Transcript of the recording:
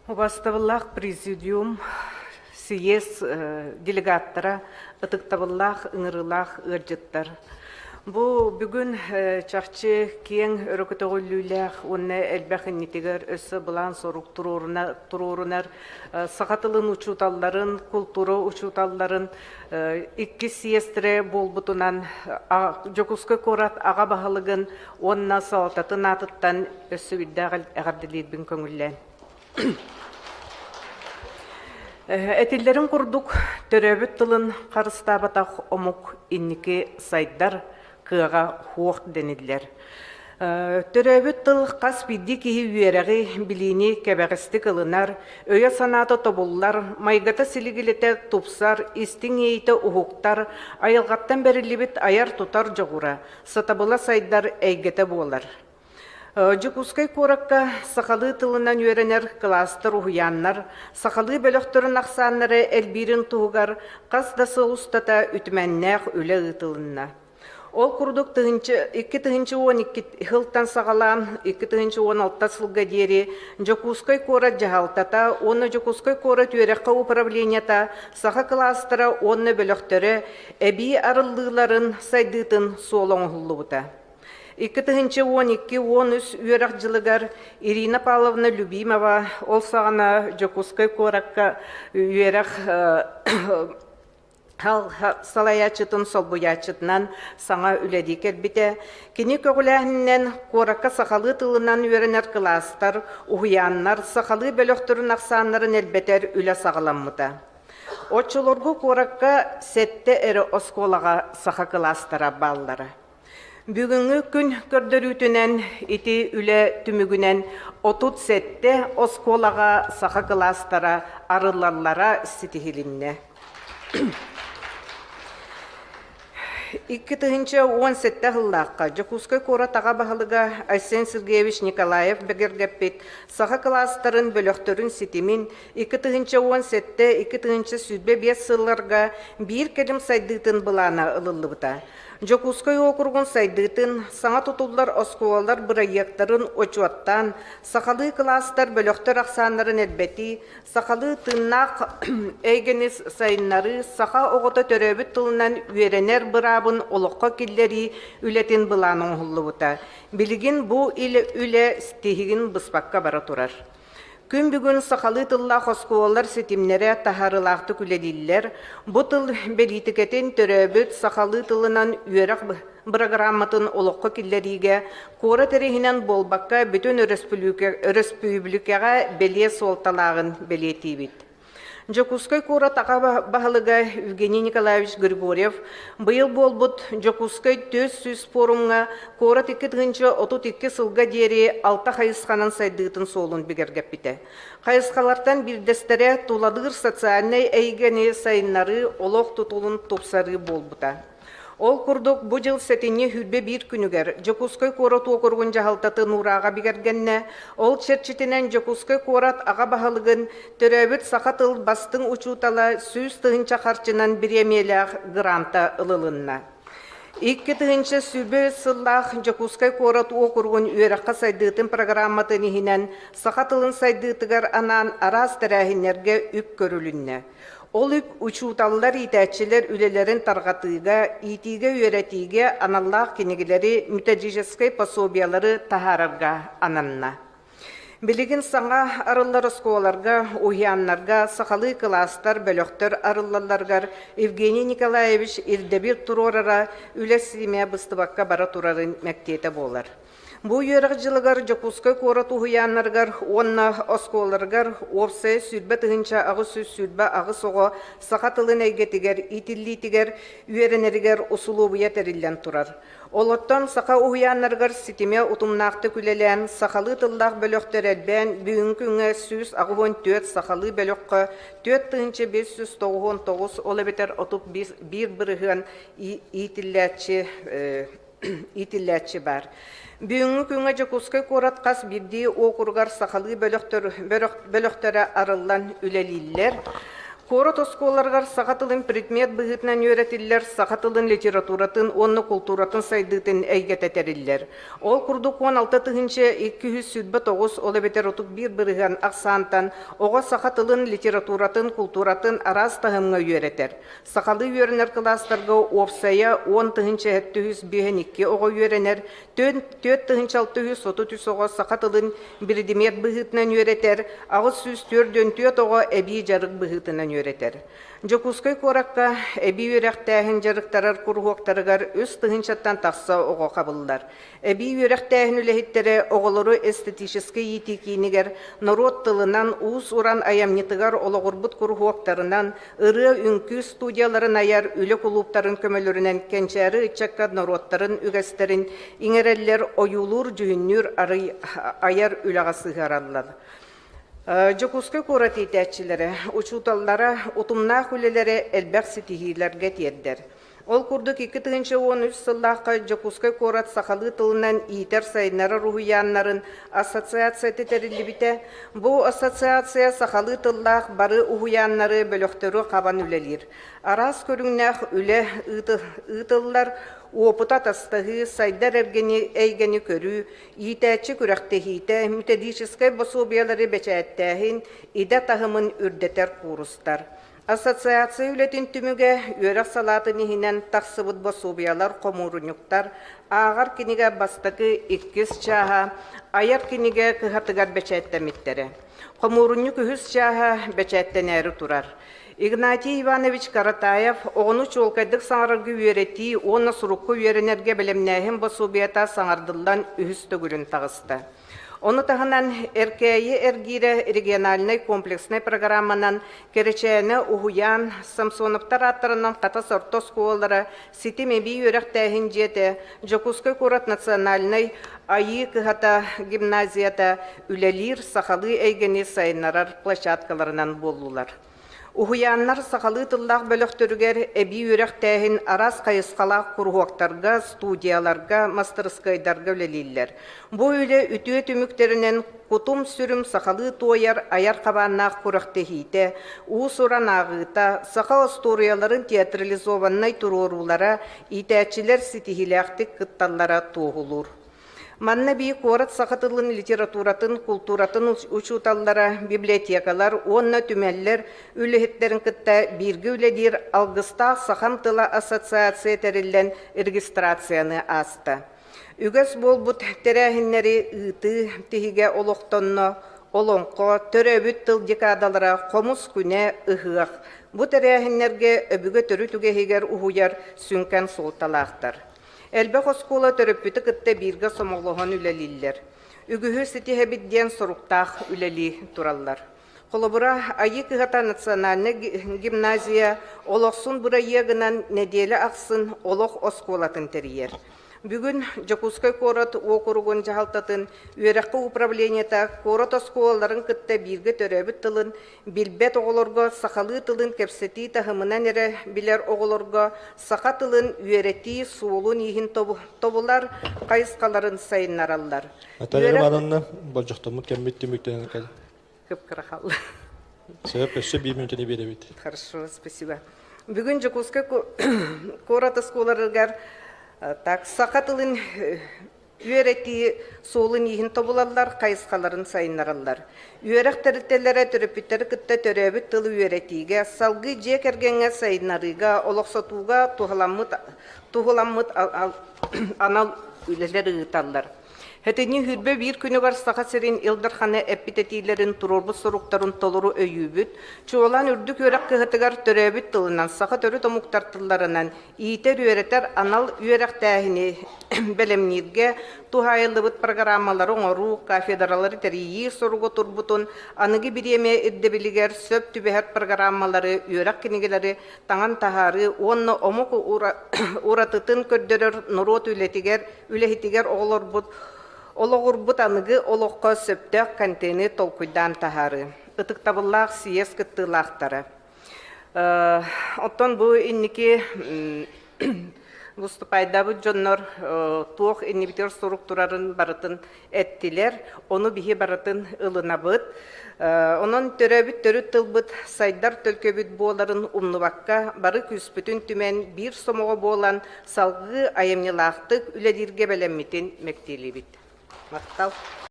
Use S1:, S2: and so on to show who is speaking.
S1: Убастабыллах президиум, съезд делегаттара, ытыктабыллах, ыңырылах, ыржыттар. Бу бүгүн чарчы кең өрөкөтөгүлүлэх, онне элбэхиннитигер өссө былан сорук турурунар, сакатылын учуталларын, культура учуталларын, икки съездре болбутунан, жокускө корат ага бахалыгын, онна салтатын атыттан өссө биддагыл эгардилиитбин көңүллэн. Этиллерин курдук төрөбүт тылын карыстабатах омук инники сайдар кыага хуох денилер. Төрөбүт тыл кас бидди киһи үерэги билини кебегисти кылынар, өйө санаата тобуллар, майгата силигилете тупсар, истиң эйте ухуктар, айылгаттан берилибит аяр тутар жогура, сатабыла сайдар эйгете болар. Жукускай коракка сахалы тылынан үйренер кластер уяннар, сахалы бөлөктөрүн аксаннары элбирин тугар, кас да соустата үтмәннәк үле ытылынна. Ол курдук 2-12 хылтан сагалан, 2-16 сылга дери, Жокускай кора жахалтата, оны Жокускай кора түйрекка управленията, саха кластера оны бөлөктөрі, эби арыллыларын сайдытын солоң хуллубута. 2-12-13 үйерак жылыгар Ирина Павловна Любимова, ол сағана Жокускай коракка үйерак салаячытын солбуячытынан саңа үләди келбите. Кені көгіләхіннен коракка сақалы тылынан үйеренер кластар, уғыяннар, сақалы бөлөктөрүн ақсанларын әлбетер үлі сағаламмыда. Отчылоргу коракка сетте әрі осколаға сақа кластара баллары. Бүгүнгү күн көрдөрүтүнен ити үле түмүгүнен 37 осколага саха кластара арылларлара ситихилинне. 2-17 хыллаққа Жокускай кора таға бағылыға Айсен Сергеевич Николаев бігергеппет саха кластарын бөлөктөрүн ситимин 2-17-2 сүдбе 5 сылларға бір келім сайдытын бұлана ылылыбыта. Жокускай округун сайдытын, саңа тутуллар оскуалар бұрайяқтарын очуаттан, сақалы кластар бөлөктөр ақсанларын әлбети, сақалы тыннақ әйгенес сайыннары сақа оғыта төрөбіт тылынан үйеренер бұрабын олыққа келлери үлетін бұланың ғылыбыта. Білігін бұ үлі стихігін бұспаққа бара тұрар. Күн бүгін сақалы тылла қоскуалар сетимнері тахарылақты күлелілер, бұ тыл белитікетін төрөбіт сақалы тылынан үйерақ программатын олыққа келлериге, кора терехінен болбаққа бүтін республикаға беле солталағын белетейбет. Жокускай кора таға бағылыға Евгений Николаевич Григорьев бұйыл болбұт Жокускай 400 форумға кора 2-32 сылға дері 6 қайысқанын сайдығытын солын бігергеп біті. Қайысқалардан бірдестері туладығыр социальный әйгені сайынлары олық тұтылын топсары болбыта. Ол курдук бу жыл сетине хүрбе бір күнігер Жокускай корат окургун жахалтаты нураға бігергенне, ол черчитинен Жокускай корат аға бағалығын төрөбіт сақатыл бастың учутала сүйіз тығынча қарчынан биремелях гранта ылылынна. 2 сүрбе сыллах Жокускай корат окургун үйераққа сайдытын программатын ихинен сақатылын сайдытыгар анан араз тәрәхінерге үп көрілінне. Ол үп учуталлар итәчілер үлелерін тарғатыға, итиге үйретиге аналлах кенегілері мүтәжижескай пособиялары тахарарға ананна. Білігін саңа арыллар осколарға, уяннарға, сақалы кластар, бөлөктөр арыллаларғар Евгений Николаевич Ирдебир Турорара үлесіме бұстыбаққа бара турарын мәктеті болар. Бу үйерік жылығар Жокускай кора туғыянларғар, онна осколарғар, опсай сүрбе тығынча ағы сөз сүрбе ағы соғы сақатылын әйгетігер, итиллитігер, үйеренергер ұсылу бұя тәрілден тұрар. Олоттан сақа уянларғар ситиме ұтымнақты күлелен, сақалы тыллақ бөлөктер әлбән, бүгін күнге сөз ағуын 4 сақалы бөлөкқа 4-599 олы бетер отып бір бірігін итилләтші бар. Бүгінгі күнге Жокускай корат қас бірді окургар сақалы бөлөктері арылан үлелілер. Корот осколаргар сақатылын предмет бұғытынан өретілер, сақатылын литературатын, онны культуратын сайдытын әйгететерілер. Ол күрдік 16 тұхынчы 200 сүдбі 9 олы бетер отық бір біріған ақсантан, оға сақатылын литературатын, культуратын араз тағымға өретер. Сақалы өрінер кластарға опсая 10 тұхынчы 702 оға өренер, 4 тұхынчы 630 оға сақатылын предмет бұғытынан өретер, ағыз сүз 4 оға әбей жарық бұғытынан өретер. Жокускай коракка эби үрәктәһин жарыктарар кургуактарыгар өз тыгынчаттан тақса оға қабылдар. Эби үрәктәһин үләһиттере оғылыры эстетический етекинигер народ тылынан уус уран аямнитыгар ологурбут кургуактарынан ыры үнкі студияларын аяр үлі клубтарын көмөлөрүнен кенчәрі ичакка народтарын үгәстерин иңереллер оюлур жүһүннүр аяр үләгасыгараллар. Жокускай корат етәтчілері, учуталлара, утумна хүлелері әлбәқ сетихилерге теддер. Ол күрдік 2013 сыллаққа Жокускай корат сақалы тылынан итер сайынары рухуяннарын ассоциация тетерілі біте. Бұл ассоциация сақалы тыллақ бары ухуяннары бөліқтері қабан үлелер. Арас көріңнәқ үлі ұтыллар опыта тастығы сайдар әйгені көрі, итәтші күрәқтехейті, методическай басубиялары бәчәттәхін, иді тағымын үрдетер курустар. Ассоциация үлетін түміге өрәқ салатын ехінен тақсыбыт басубиялар қомурынюктар, ағар кенеге бастықы 2 чаға, аяр кенеге кығатығар бәчәттәметтері. Қомурынюк 3 чаға бәчәттен әрі тұрар. Игнатий Иванович Каратаев оғыны чолкайдық саңарғы үйереті, оны сұрыққы үйеренерге білімнәхін басубията саңардылдан үхісті күрін тағысты. Оны тағынан әркәйі әргері региональный комплексный программанан керечәні ұғыян Самсоновтар аттарынан қата сорто сколары сетемеби өрәқтәхін жеті Жокускай корат национальный айы кығата гимназията үлелер сақалы әйгені сайынарар площадкаларынан болулар. Ухуяннар сақалы тыллақ бөліқтірігер әбі өрәқтәхін арас қайысқалақ құрғуақтарға, студияларға, мастерскайдарға өлелейлер. Бұл өлі үтіе түміктерінен құтым сүрім сақалы тойар аяр қабаннақ құрақтехейті, уыс оран ағыта, сақал историяларын театрализованнай тұрорулара, итәтчілер сетихиләқтік қытталлара тоғылыр. Манна бей корат сақатылын литературатын, культуратын учуталлара, библиотекалар, онна түмәллер, үліхеттерін кітті біргі үледер алғыста сақам тыла ассоциация тәрілден регистрацияны асты. Үгіз бол бұт тәрәхіннері ұйты тегіге олықтонны, олонқо, төрөбіт тыл декадалара, қомыс күне ұғық. Бұт тәрәхіннерге өбігі түрі түгехегер ұғыяр сүнкен солталақтар. Әлбәқ оскола төрөппіті кітті бірге сомоғлығын үлелілер. Үгігі сетихе бидден соруқтақ үлели тураллар. Қолыбыра айы кығата национальны гимназия олықсын бұра егінан неделі ақсын олық осколатын терьер. Бүгін Жокускай корот округун жахалтатын үйераққы управлениета корот осколаларын кітті бірге төрөбіт тылын, билбет оғылырға сақалы тылын кепсети тахымынан әрі білер оғылырға сақа тылын үйерети суылын ехін тобылар қайысқаларын сайынаралар.
S2: Аталарым ананна болжақтамыт кәмметті мүктен әкәді.
S1: Көп қырақалы.
S2: Сөп өсі 1 минутыны беребет.
S1: Хорошо, спасибо. Бүгін Жокускай корот осколаларығар так, сақатылын үйереті солын ехін тобылалар, қайысқаларын сайынаралар. Үйерек тәріттелері түріпіттері күтті төребіт тылы үйеретіге, салғы жек әргенге сайынарыға, олықсатуға туғыламмыт анал үйлелері ұталар. Хәтіні хүрбе бір күні бар сақат серін илдарханы әппететейлерін тұрорбы соруқтарын толыру өйібіт, чуолан үрдік өрек кығытығар төрәбіт тылынан сақат өрі томуқтартыларынан иетер үйеретер анал үйерек тәхіне бәлемнерге тухайылыбыт программалары оңыру, кафедралары тәрейі соруғы тұрбутын, анығы біреме үддебілігер сөп түбәхәт программалары үйерек кенегелері таңан тахары, онны омық уратытын көрдерер нұрот үлетігер оғылыр бұд, Олығырбыт анығы олыққа сөптәк контейнер толкуйдан тахары. Үтіктабыллақ сиес кіттілақтары. Оттан бұл иннеке Выступайдабы жоннор туох иннибитер структурарын барытын эттилер, onu bihi барытын ылынабыт. Онон төрөбүт төрүт тылбыт сайдар төлкөбүт боларын умнубакка бары күспүтүн түмен бир сомого болан салгы айымнылаактык үледирге белеммитин мектелибит. Мактал.